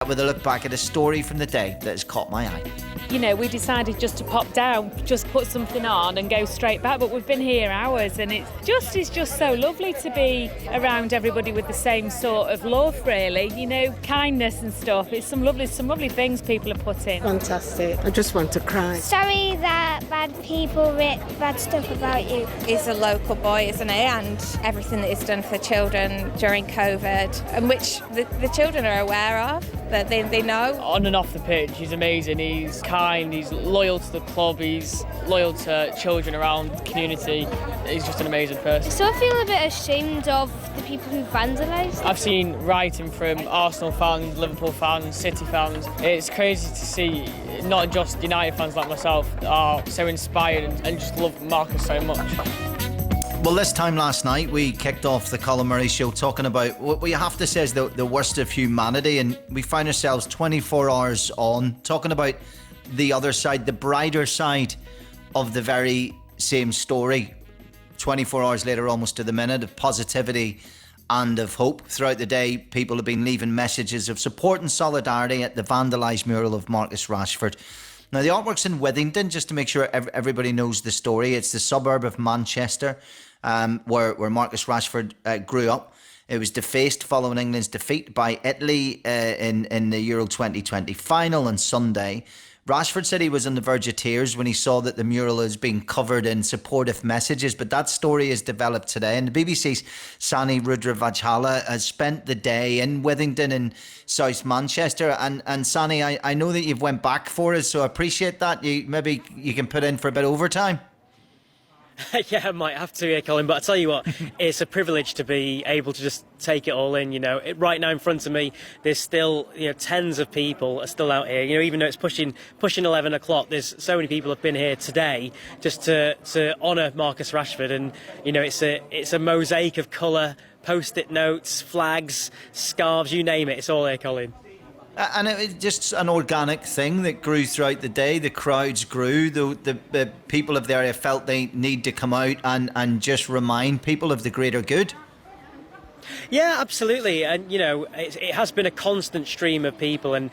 With a look back at a story from the day that has caught my eye. You know, we decided just to pop down, just put something on and go straight back, but we've been here hours, and it's just so lovely to be around everybody with the same sort of love, really, you know, kindness and stuff. It's some lovely things people have put in. Fantastic. I just want to cry. Sorry that bad people writ bad stuff about you. He's a local boy, isn't he? And everything that he's done for children during COVID, and which the children are aware of, that they know. On and off the pitch, he's amazing. He's kind, he's loyal to the club, he's loyal to children around the community. He's just an amazing person. So I feel a bit ashamed of the people who vandalised. I've seen writing from Arsenal fans, Liverpool fans, City fans. It's crazy to see not just United fans like myself are so inspired and just love Marcus so much. Well, this time last night, we kicked off the Colin Murray show talking about what we have to say is the worst of humanity, and we find ourselves 24 hours on talking about the other side, the brighter side of the very same story. 24 hours later, almost to the minute, of positivity and of hope. Throughout the day, people have been leaving messages of support and solidarity at the vandalised mural of Marcus Rashford. Now, the artwork's in Withington, just to make sure everybody knows the story. It's the suburb of Manchester, where Marcus Rashford grew up. It was defaced following England's defeat by Italy in the Euro 2020 final on Sunday. Rashford said he was on the verge of tears when he saw that the mural is being covered in supportive messages, but that story is developed today, and the BBC's Sanny Rudravajhala has spent the day in Withington in South Manchester. And Sanny, I know that you've went back for us, so I appreciate that. Maybe you can put in for a bit of overtime. Yeah, I might have to, Colin, but I tell you what, it's a privilege to be able to just take it all in. You know, right now in front of me, there's still, tens of people are still out here. You know, even though it's pushing 11 o'clock, there's so many people have been here today just to honour Marcus Rashford, and it's a mosaic of colour, post-it notes, flags, scarves, you name it. It's all here, Colin. And it was just an organic thing that grew throughout the day. The crowds grew. The people of the area felt they need to come out and just remind people of the greater good. Yeah, absolutely. And, it has been a constant stream of people, and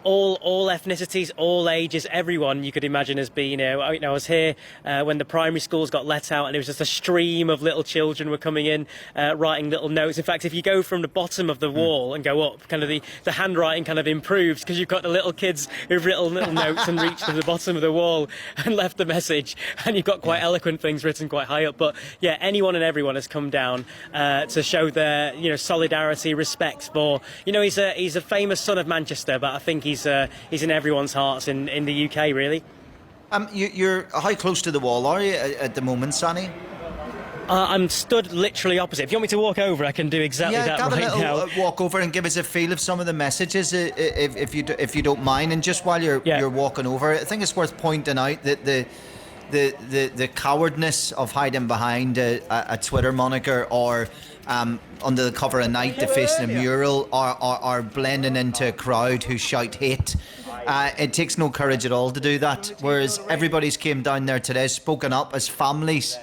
all ethnicities, all ages, everyone you could imagine has been. I was here when the primary schools got let out, and it was just a stream of little children were coming in, writing little notes. In fact, if you go from the bottom of the wall and go up, kind of the handwriting kind of improves, because you've got the little kids who've written little notes and reached to the bottom of the wall and left the message, and you've got quite eloquent things written quite high up. But yeah, anyone and everyone has come down to show their solidarity, respect for. He's a famous son of Manchester, but I think he's in everyone's hearts in the UK, really. You're how close to the wall are you at the moment, Sanny? I'm stood literally opposite. If you want me to walk over, I can do exactly that right now. Yeah, have a little walk over and give us a feel of some of the messages, if you don't mind. And just while you're walking over, I think it's worth pointing out that the cowardness of hiding behind a Twitter moniker or under the cover of night defacing a mural or blending into a crowd who shout hate. It takes no courage at all to do that, whereas everybody's came down there today, spoken up as families,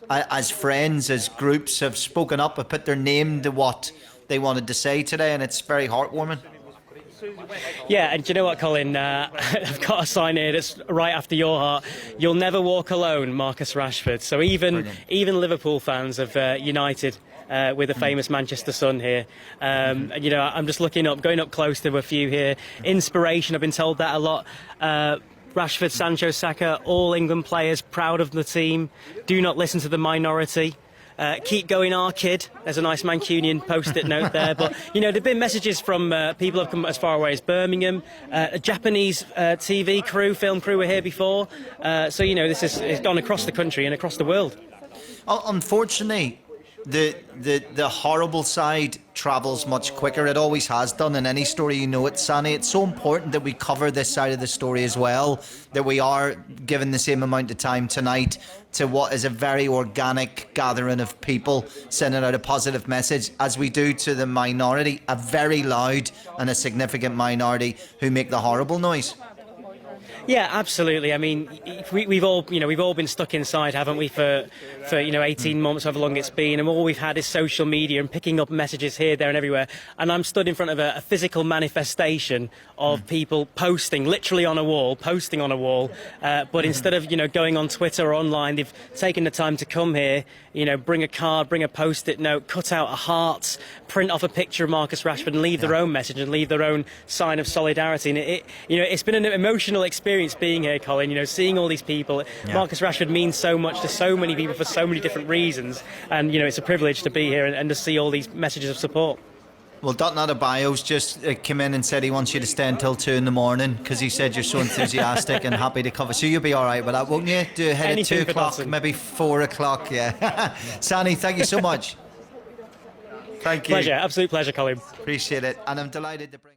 as friends, as groups, have spoken up, have put their name to what they wanted to say today, and it's very heartwarming. Yeah, and do you know what, Colin? I've got a sign here that's right after your heart. You'll never walk alone, Marcus Rashford. So even Liverpool fans have united with a famous Manchester son here. I'm just going up close to a few here. Inspiration, I've been told that a lot. Rashford, Sancho, Saka, all England players, proud of the team. Do not listen to the minority. Keep going, our kid. There's a nice Mancunian post-it note there. But, there've been messages from people who have come as far away as Birmingham. A Japanese TV crew, film crew were here before. This has gone across the country and across the world. Unfortunately, the horrible side travels much quicker. It always has done in any story, it, Sanny. It's so important that we cover this side of the story as well, that we are given the same amount of time tonight to what is a very organic gathering of people sending out a positive message, as we do to the minority, a very loud and a significant minority who make the horrible noise. Yeah, absolutely. I mean, we've all been stuck inside, haven't we, for 18 months, however long it's been, and all we've had is social media and picking up messages here, there, and everywhere. And I'm stood in front of a physical manifestation of people posting on a wall. But instead of going on Twitter or online, they've taken the time to come here. Bring a card, bring a post-it note, cut out a heart, print off a picture of Marcus Rashford, and leave their own message and leave their own sign of solidarity. And it's been an emotional experience being here, Colin. Seeing all these people. Yeah. Marcus Rashford means so much to so many people for so many different reasons, and it's a privilege to be here and to see all these messages of support. Well, Dotton Adebayo's just came in and said he wants you to stay until 2 a.m. because he said you're so enthusiastic and happy to cover. So you'll be all right with that, won't you? Do ahead at 2 o'clock, maybe 4 o'clock. Yeah. Sanny, thank you so much. Thank you. Pleasure, absolute pleasure, Colin. Appreciate it, and I'm delighted to bring.